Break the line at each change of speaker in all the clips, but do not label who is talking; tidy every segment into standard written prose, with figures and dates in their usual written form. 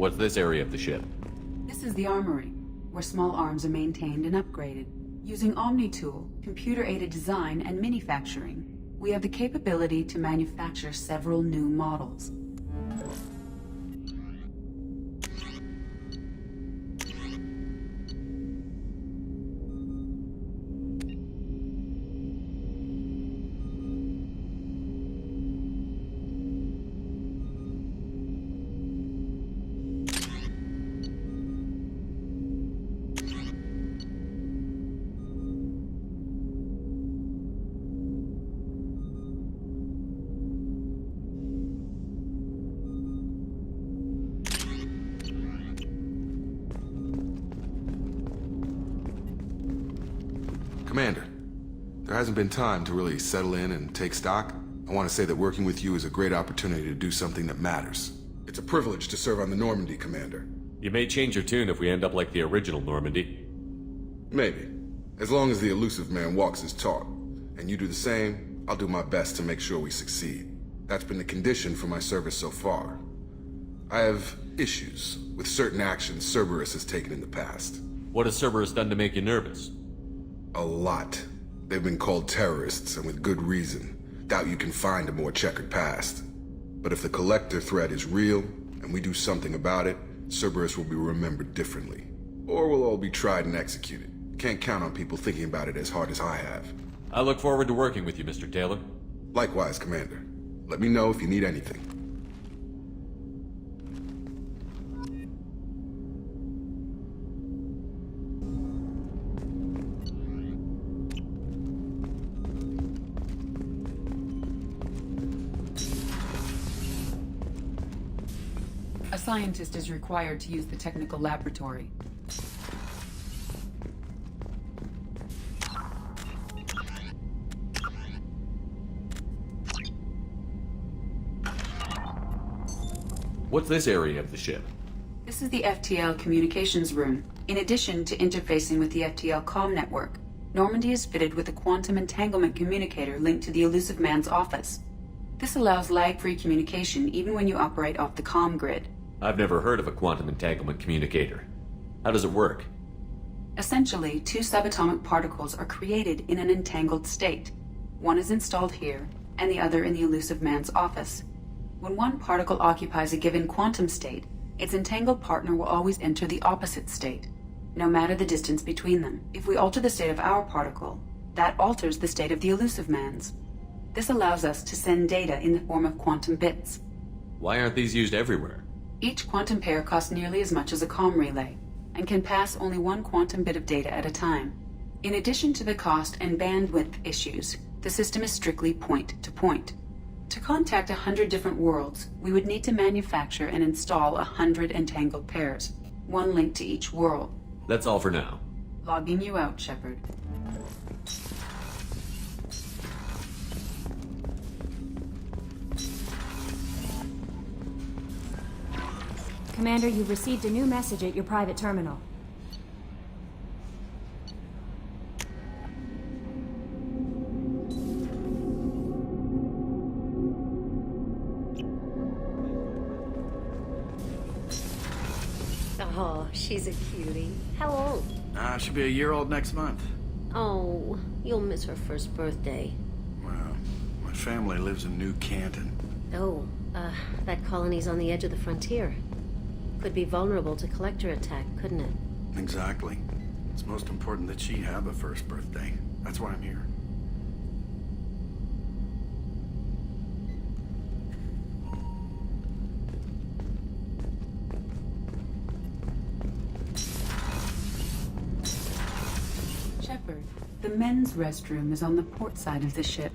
What's this area of the ship?
This is the armory, where small arms are maintained and upgraded. Using Omni-Tool, computer-aided design, and manufacturing, we have the capability to manufacture several new models.
Commander, there hasn't been time to really settle in and take stock. I want to say that working with you is a great opportunity to do something that matters. It's a privilege to serve on the Normandy, Commander.
You may change your tune if we end up like the original Normandy.
Maybe. As long as the elusive man walks his talk, and you do the same, I'll do my best to make sure we succeed. That's been the condition for my service so far. I have issues with certain actions Cerberus has taken in the past.
What has Cerberus done to make you nervous?
A lot. They've been called terrorists, and with good reason. Doubt you can find a more checkered past. But if the Collector threat is real, and we do something about it, Cerberus will be remembered differently. Or we'll all be tried and executed. Can't count on people thinking about it as hard as I have.
I look forward to working with you, Mr. Taylor.
Likewise, Commander. Let me know if you need anything.
A scientist is required to use the technical laboratory.
What's this area of the ship?
This is the FTL communications room. In addition to interfacing with the FTL comm network, Normandy is fitted with a quantum entanglement communicator linked to the elusive man's office. This allows lag-free communication even when you operate off the comm grid.
I've never heard of a quantum entanglement communicator. How does it work?
Essentially, two subatomic particles are created in an entangled state. One is installed here, and the other in the elusive man's office. When one particle occupies a given quantum state, its entangled partner will always enter the opposite state, no matter the distance between them. If we alter the state of our particle, that alters the state of the elusive man's. This allows us to send data in the form of quantum bits.
Why aren't these used everywhere?
Each quantum pair costs nearly as much as a comm relay, and can pass only one quantum bit of data at a time. In addition to the cost and bandwidth issues, the system is strictly point-to-point. To contact 100 different worlds, we would need to manufacture and install 100 entangled pairs, one linked to each world.
That's all for now.
Logging you out, Shepard.
Commander, you've received a new message at your private terminal.
Oh, she's a cutie. How old?
She'll be a year old next month.
Oh, you'll miss her first birthday.
Well, my family lives in New Canton.
Oh, that colony's on the edge of the frontier. Could be vulnerable to collector attack, couldn't it?
Exactly. It's most important that she have a first birthday. That's why I'm here.
Shepard, the men's restroom is on the port side of the ship.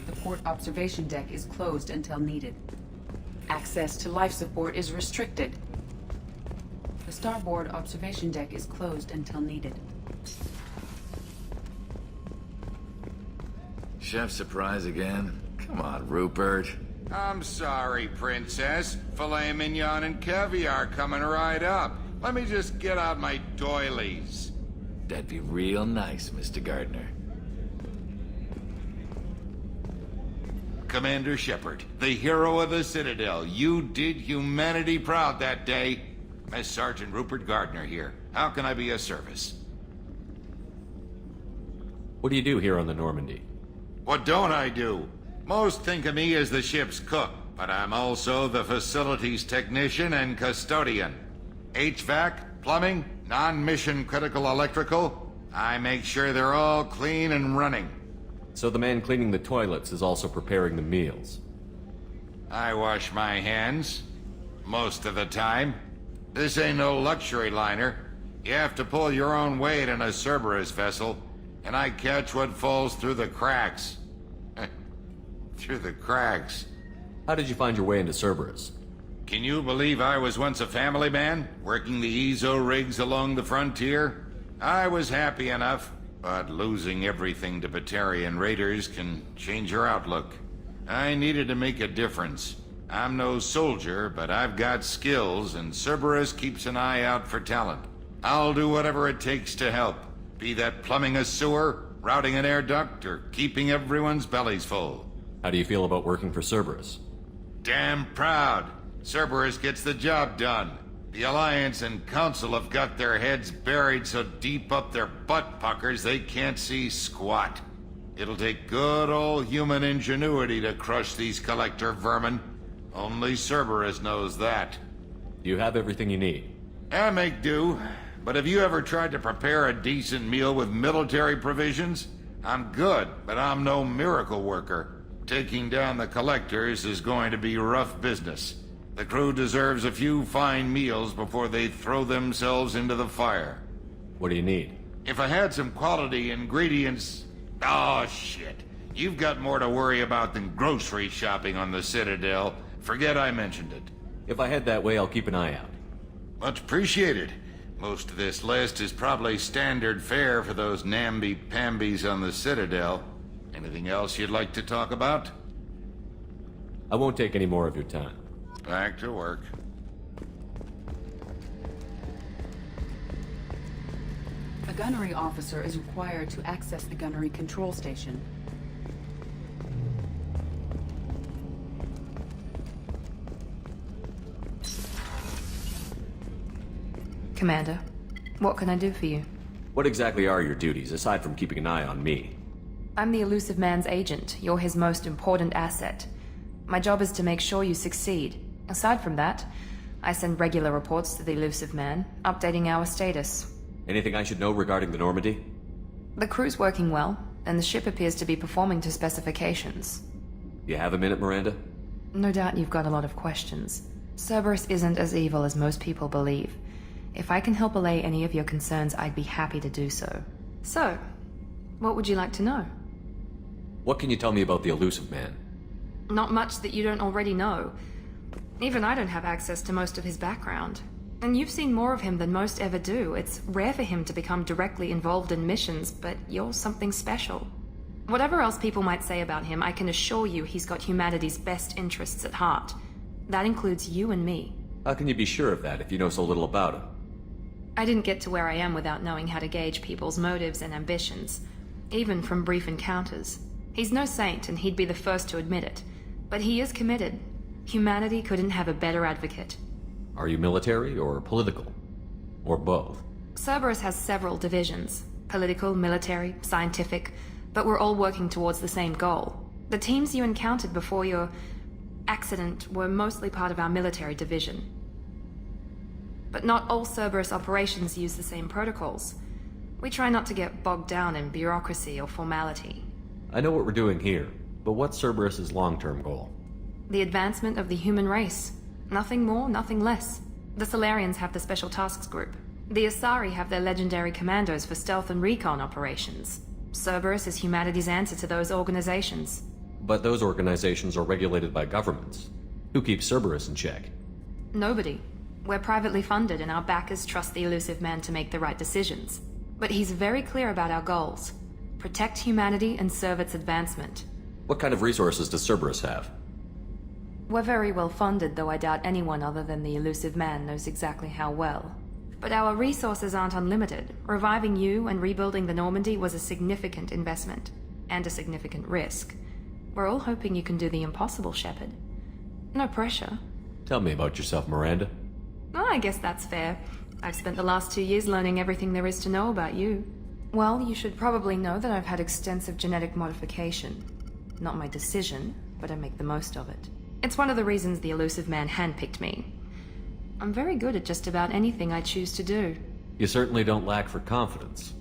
The port observation deck is closed until needed. Access to life support is restricted. The starboard observation deck is closed until needed.
Chef surprise again? Come on, Rupert.
I'm sorry, Princess. Filet mignon and caviar coming right up. Let me just get out my doilies.
That'd be real nice, Mr. Gardner.
Commander Shepard, the hero of the Citadel. You did humanity proud that day. Mess Sergeant Rupert Gardner here. How can I be of service?
What do you do here on the Normandy?
What don't I do? Most think of me as the ship's cook, but I'm also the facilities technician and custodian. HVAC, plumbing, non-mission critical electrical. I make sure they're all clean and running.
So the man cleaning the toilets is also preparing the meals.
I wash my hands. Most of the time. This ain't no luxury liner. You have to pull your own weight in a Cerberus vessel, and I catch what falls through the cracks. Through the cracks.
How did you find your way into Cerberus?
Can you believe I was once a family man, working the EZO rigs along the frontier? I was happy enough, but losing everything to Batarian raiders can change your outlook. I needed to make a difference. I'm no soldier, but I've got skills, and Cerberus keeps an eye out for talent. I'll do whatever it takes to help, be that plumbing a sewer, routing an air duct, or keeping everyone's bellies full.
How do you feel about working for Cerberus?
Damn proud. Cerberus gets the job done. The Alliance and Council have got their heads buried so deep up their butt puckers they can't see squat. It'll take good old human ingenuity to crush these collector vermin. Only Cerberus knows that.
Do you have everything you need?
I make do. But have you ever tried to prepare a decent meal with military provisions? I'm good, but I'm no miracle worker. Taking down the collectors is going to be rough business. The crew deserves a few fine meals before they throw themselves into the fire.
What do you need?
If I had some quality ingredients... Oh, shit. You've got more to worry about than grocery shopping on the Citadel. Forget I mentioned it.
If I head that way, I'll keep an eye out.
Much appreciated. Most of this list is probably standard fare for those namby-pambies on the Citadel. Anything else you'd like to talk about?
I won't take any more of your time.
Back to work.
A gunnery officer is required to access the gunnery control station.
Commander, what can I do for you?
What exactly are your duties, aside from keeping an eye on me?
I'm the Elusive Man's agent. You're his most important asset. My job is to make sure you succeed. Aside from that, I send regular reports to the Elusive Man, updating our status.
Anything I should know regarding the Normandy?
The crew's working well, and the ship appears to be performing to specifications.
You have a minute, Miranda?
No doubt you've got a lot of questions. Cerberus isn't as evil as most people believe. If I can help allay any of your concerns, I'd be happy to do so. So, what would you like to know?
What can you tell me about the Elusive Man?
Not much that you don't already know. Even I don't have access to most of his background. And you've seen more of him than most ever do. It's rare for him to become directly involved in missions, but you're something special. Whatever else people might say about him, I can assure you he's got humanity's best interests at heart. That includes you and me.
How can you be sure of that if you know so little about him?
I didn't get to where I am without knowing how to gauge people's motives and ambitions, even from brief encounters. He's no saint, and he'd be the first to admit it. But he is committed. Humanity couldn't have a better advocate.
Are you military or political? Or both?
Cerberus has several divisions. Political, military, scientific, but we're all working towards the same goal. The teams you encountered before your accident were mostly part of our military division. But not all Cerberus operations use the same protocols. We try not to get bogged down in bureaucracy or formality.
I know what we're doing here, but what's Cerberus's long-term goal?
The advancement of the human race. Nothing more, nothing less. The Salarians have the Special Tasks Group. The Asari have their legendary commandos for stealth and recon operations. Cerberus is humanity's answer to those organizations.
But those organizations are regulated by governments. Who keeps Cerberus in check?
Nobody. We're privately funded, and our backers trust the Elusive Man to make the right decisions. But he's very clear about our goals. Protect humanity and serve its advancement.
What kind of resources does Cerberus have?
We're very well funded, though I doubt anyone other than the Elusive Man knows exactly how well. But our resources aren't unlimited. Reviving you and rebuilding the Normandy was a significant investment, and a significant risk. We're all hoping you can do the impossible, Shepard. No pressure.
Tell me about yourself, Miranda.
Oh, I guess that's fair. I've spent the last 2 years learning everything there is to know about you. Well, you should probably know that I've had extensive genetic modification. Not my decision, but I make the most of it. It's one of the reasons the elusive man handpicked me. I'm very good at just about anything I choose to do.
You certainly don't lack for confidence.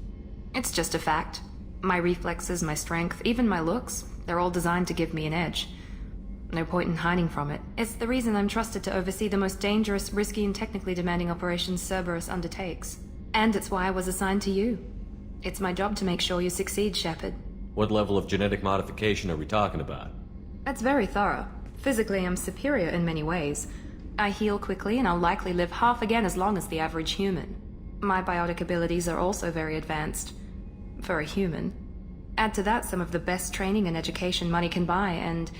It's just a fact. My reflexes, my strength, even my looks, they're all designed to give me an edge. No point in hiding from it. It's the reason I'm trusted to oversee the most dangerous, risky, and technically demanding operations Cerberus undertakes. And it's why I was assigned to you. It's my job to make sure you succeed, Shepard.
What level of genetic modification are we talking about?
That's very thorough. Physically, I'm superior in many ways. I heal quickly, and I'll likely live half again as long as the average human. My biotic abilities are also very advanced. For a human. Add to that some of the best training and education money can buy, and...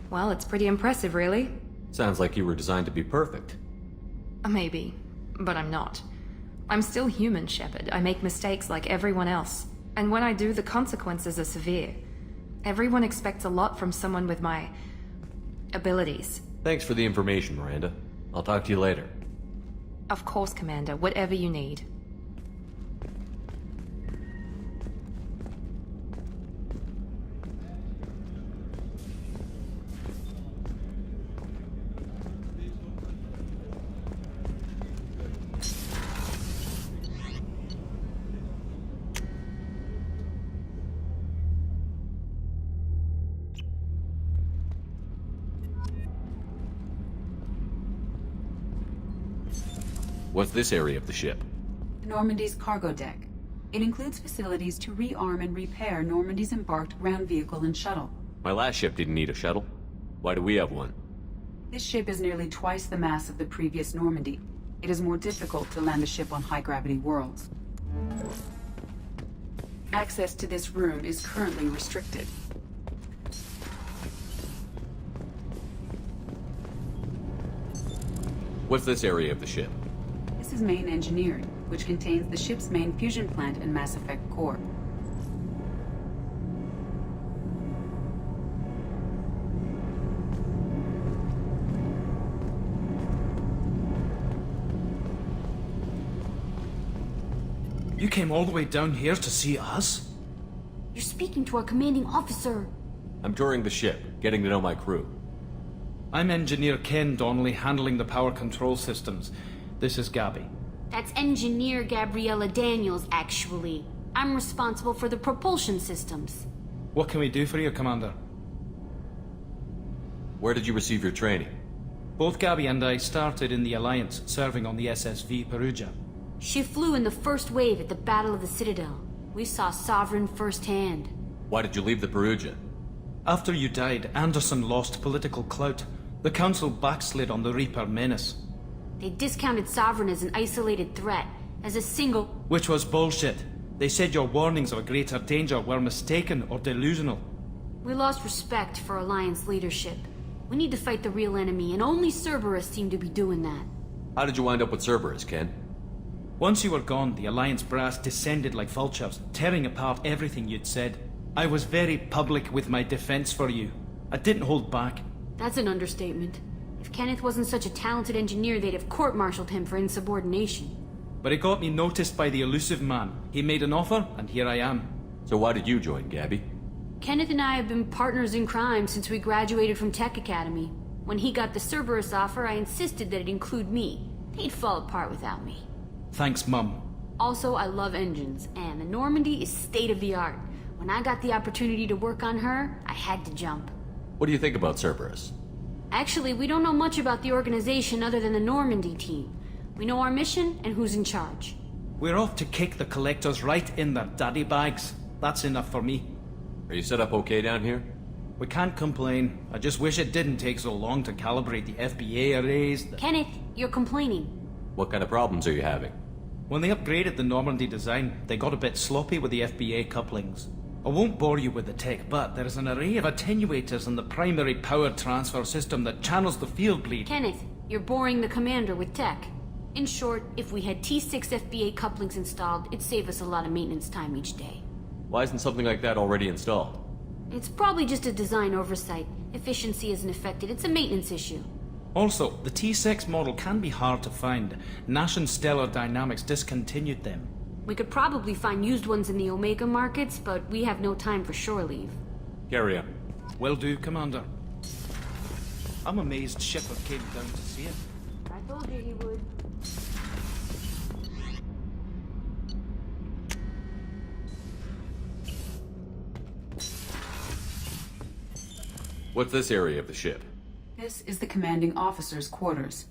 well, it's pretty impressive, really.
Sounds like you were designed to be perfect.
Maybe, but I'm not. I'm still human, Shepard. I make mistakes like everyone else. And when I do, the consequences are severe. Everyone expects a lot from someone with my... abilities.
Thanks for the information, Miranda. I'll talk to you later.
Of course, Commander. Whatever you need.
What's this area of the ship?
Normandy's cargo deck. It includes facilities to rearm and repair Normandy's embarked ground vehicle and shuttle.
My last ship didn't need a shuttle. Why do we have one?
This ship is nearly twice the mass of the previous Normandy. It is more difficult to land a ship on high-gravity worlds. Access to this room is currently restricted.
What's this area of the ship?
This is main engineering, which contains the ship's main fusion plant and Mass Effect core.
You came all the way down here to see us?
You're speaking to our commanding officer.
I'm touring the ship, getting to know my crew.
I'm Engineer Ken Donnelly, handling the power control systems. This is Gabby.
That's Engineer Gabriella Daniels, actually. I'm responsible for the propulsion systems.
What can we do for you, Commander?
Where did you receive your training?
Both Gabby and I started in the Alliance, serving on the SSV Perugia.
She flew in the first wave at the Battle of the Citadel. We saw Sovereign firsthand.
Why did you leave the Perugia?
After you died, Anderson lost political clout. The Council backslid on the Reaper menace.
They discounted Sovereign as an isolated threat, as a single...
Which was bullshit. They said your warnings of a greater danger were mistaken or delusional.
We lost respect for Alliance leadership. We need to fight the real enemy, and only Cerberus seem to be doing that.
How did you wind up with Cerberus, Ken?
Once you were gone, the Alliance brass descended like vultures, tearing apart everything you'd said. I was very public with my defense for you. I didn't hold back.
That's an understatement. If Kenneth wasn't such a talented engineer, they'd have court-martialed him for insubordination.
But it got me noticed by the elusive man. He made an offer, and here I am.
So why did you join, Gabby?
Kenneth and I have been partners in crime since we graduated from Tech Academy. When he got the Cerberus offer, I insisted that it include me. They'd fall apart without me.
Thanks, Mum.
Also, I love engines, and the Normandy is state-of-the-art. When I got the opportunity to work on her, I had to jump.
What do you think about Cerberus?
Actually, we don't know much about the organization other than the Normandy team. We know our mission and who's in charge.
We're off to kick the Collectors right in their daddy bags. That's enough for me.
Are you set up okay down here?
We can't complain. I just wish it didn't take so long to calibrate the FBA arrays.
Kenneth, you're complaining.
What kind of problems are you having?
When they upgraded the Normandy design, they got a bit sloppy with the FBA couplings. I won't bore you with the tech, but there is an array of attenuators in the primary power transfer system that channels the field bleed.
Kenneth, you're boring the commander with tech. In short, if we had T6 FBA couplings installed, it'd save us a lot of maintenance time each day.
Why isn't something like that already installed?
It's probably just a design oversight. Efficiency isn't affected, it's a maintenance issue.
Also, the T6 model can be hard to find. Nash and Stellar Dynamics discontinued them.
We could probably find used ones in the Omega markets, but we have no time for shore leave.
Carry on.
Will do, Commander. I'm amazed Shepard came down to see it.
I told you he would.
What's this area of the ship?
This is the commanding officer's quarters.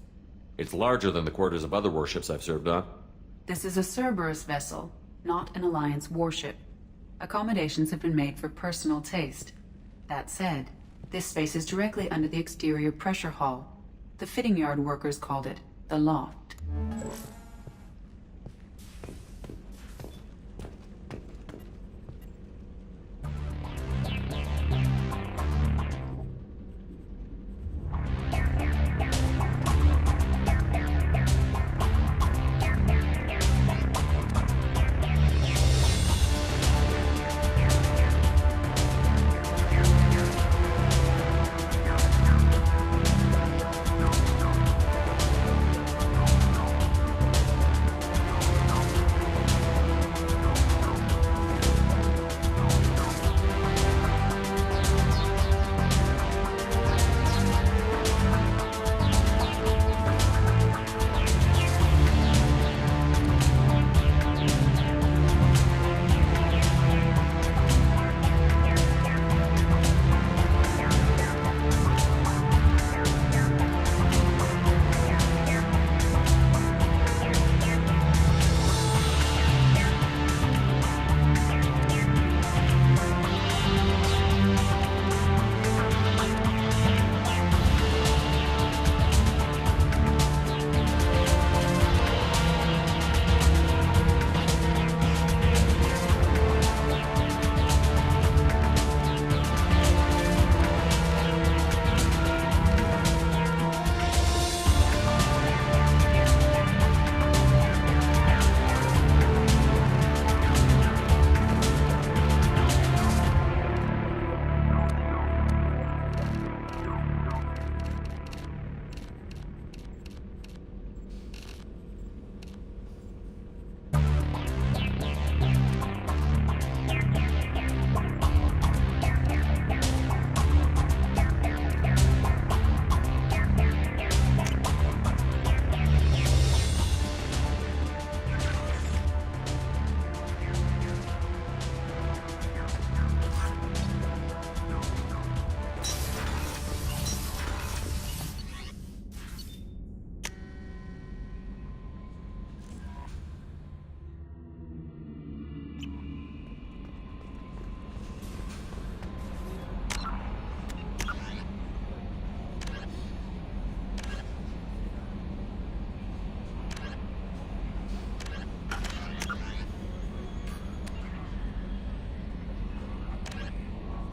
It's larger than the quarters of other warships I've served on.
This is a Cerberus vessel, not an Alliance warship. Accommodations have been made for personal taste. That said, this space is directly under the exterior pressure hall. The fitting yard workers called it the loft.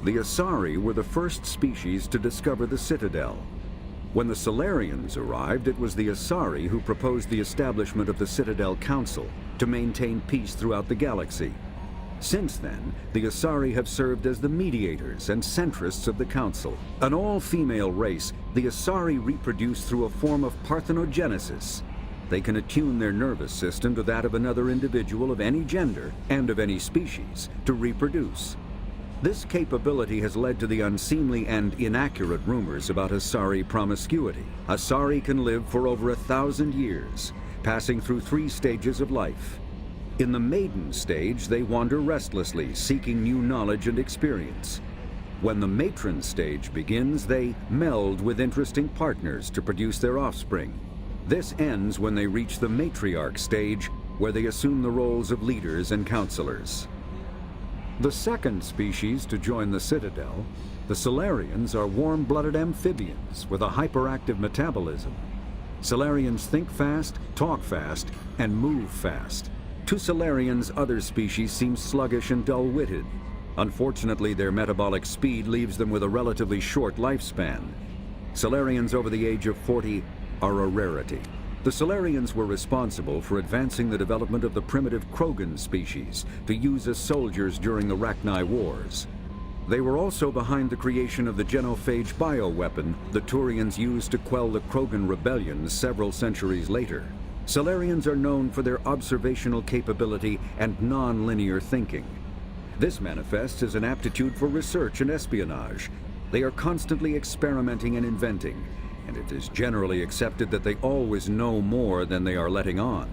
The Asari were the first species to discover the Citadel. When the Salarians arrived, it was the Asari who proposed the establishment of the Citadel Council to maintain peace throughout the galaxy. Since then, the Asari have served as the mediators and centrists of the Council. An all-female race, the Asari reproduce through a form of parthenogenesis. They can attune their nervous system to that of another individual of any gender and of any species to reproduce. This capability has led to the unseemly and inaccurate rumors about Asari promiscuity. Asari can live for over 1,000 years, passing through 3 stages of life. In the maiden stage, they wander restlessly, seeking new knowledge and experience. When the matron stage begins, they meld with interesting partners to produce their offspring. This ends when they reach the matriarch stage, where they assume the roles of leaders and counselors. The second species to join the Citadel, the Salarians, are warm-blooded amphibians with a hyperactive metabolism. Salarians think fast, talk fast, and move fast. To Salarians, other species seem sluggish and dull-witted. Unfortunately, their metabolic speed leaves them with a relatively short lifespan. Salarians over the age of 40 are a rarity. The Salarians were responsible for advancing the development of the primitive Krogan species to use as soldiers during the Rachni Wars. They were also behind the creation of the genophage bioweapon the Turians used to quell the Krogan rebellions several centuries later. Salarians are known for their observational capability and non-linear thinking. This manifests as an aptitude for research and espionage. They are constantly experimenting and inventing, and it is generally accepted that they always know more than they are letting on.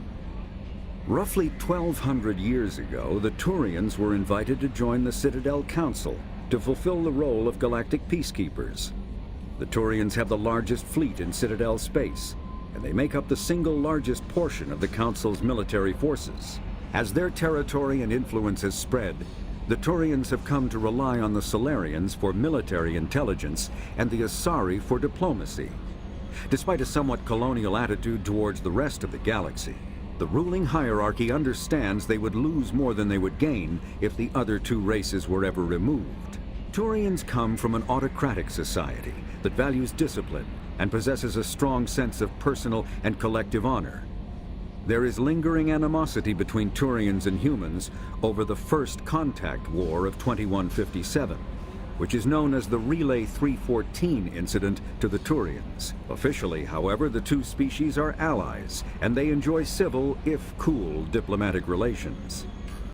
Roughly 1,200 years ago, the Turians were invited to join the Citadel Council to fulfill the role of galactic peacekeepers. The Turians have the largest fleet in Citadel space, and they make up the single largest portion of the Council's military forces. As their territory and influence has spread, the Turians have come to rely on the Salarians for military intelligence and the Asari for diplomacy. Despite a somewhat colonial attitude towards the rest of the galaxy, the ruling hierarchy understands they would lose more than they would gain if the other two races were ever removed. Turians come from an autocratic society that values discipline and possesses a strong sense of personal and collective honor. There is lingering animosity between Turians and humans over the First Contact War of 2157, which is known as the Relay 314 incident to the Turians. Officially, however, the two species are allies, and they enjoy civil, if cool, diplomatic relations.